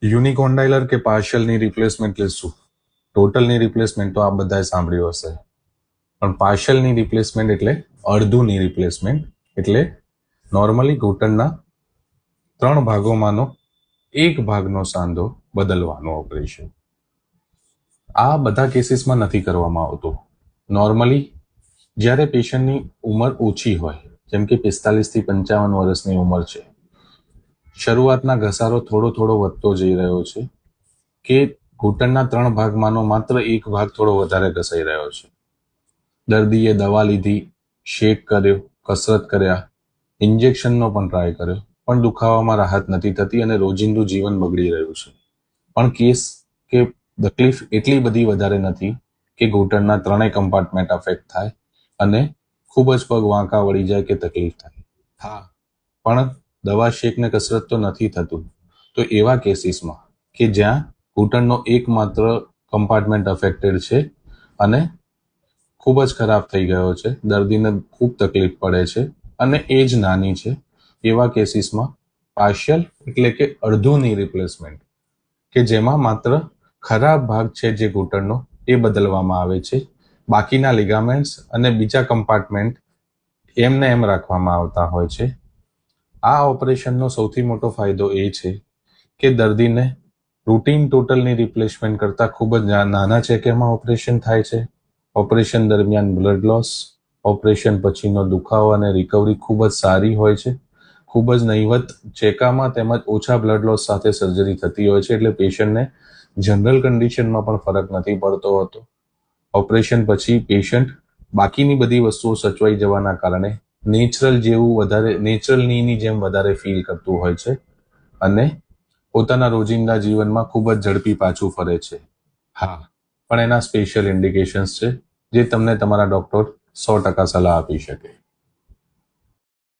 યુનિકોન્ડાઇલર કે પાર્શિયલ ની રિપ્લેસમેન્ટ એટલે શું? ટોટલ ની રિપ્લેસમેન્ટ તો આપ બધાએ સાંભળ્યું હશે, પણ પાર્શિયલ ની રિપ્લેસમેન્ટ એટલે અડધું ની રિપ્લેસમેન્ટ. એટલે નોર્મલી ઘૂંટણના 3 ભાગોમાંનો એક ભાગનો સાંધો બદલવાનું ઓપરેશન. આ બધા કેસીસમાં નથી કરવામાં આવતું. નોર્મલી જ્યારે પેશન્ટની ઉંમર ઓછી હોય, જેમ કે 45 થી 55 વર્ષની ઉંમર છે, શરૂઆતના ઘસારો થોડો વધતો જઈ રહ્યો છે, કે ઘૂંટણના 3 ભાગમાંનો માત્ર એક ભાગ થોડો વધારે ઘસાઈ રહ્યો છે. દર્દીએ દવા લીધી, શેક કર્યો, કસરત કર્યા, ઇન્જેક્શનનો પણ ટ્રાય કર્યો, પણ દુખાવામાં રાહત નથી થતી અને રોજિંદુ જીવન બગડી રહ્યું છે. પણ કેસ કે તકલીફ એટલી બધી વધારે નથી કે ઘૂંટણના 3 કમ્પાર્ટમેન્ટ અફેક્ટ થાય અને ખૂબ જ પગ વાંકા વળી જાય કે તકલીફ થાય. હા, પણ દવા શેક ને કસરત તો નથી થતું. તો એવા કેસીસમાં કે જ્યાં ઘૂંટણનો એકમાત્ર કમ્પાર્ટમેન્ટ અફેક્ટેડ છે અને ખૂબ જ ખરાબ થઈ ગયો છે, દર્દીને ખૂબ તકલીફ પડે છે અને એજ નાની છે, એવા કેસીસમાં પાર્શિયલ એટલે કે અડધું ની રિપ્લેસમેન્ટ, કે જેમાં માત્ર ખરાબ ભાગ છે જે ઘૂંટણનો એ બદલવામાં આવે છે, બાકીના લિગામેન્ટ્સ અને બીજા કમ્પાર્ટમેન્ટ એમને એમ રાખવામાં આવતા હોય છે. આ ઓપરેશનનો સૌથી મોટો ફાયદો એ છે કે દર્દીને રૂટીન ટોટલની રિપ્લેસમેન્ટ કરતાં ખૂબ જ નાના ચેકરમાં ઓપરેશન થાય છે. ઓપરેશન દરમિયાન બ્લડ લોસ, ઓપરેશન પછીનો દુખાવો અને રિકવરી ખૂબ જ સારી હોય છે. ખૂબ જ નહિવત ચેકામાં તેમજ ઓછા બ્લડ લોસ સાથે સર્જરી થતી હોય છે, એટલે પેશન્ટને જનરલ કન્ડિશનમાં પણ ફરક નથી પડતો હોતો. ઓપરેશન પછી પેશન્ટ બાકીની બધી વસ્તુઓ સચવાઈ જવાના કારણે નેચરલ ની જેમ વધારે ફીલ કરતું હોય છે અને પોતાના રોજિંદા જીવનમાં ખૂબ જ ઝડપી પાછું ફરે છે. હા, પણ એના સ્પેશિયલ ઇન્ડિકેશન્સ છે જે તમને તમારા ડોક્ટર 100% સલાહ આપી શકે.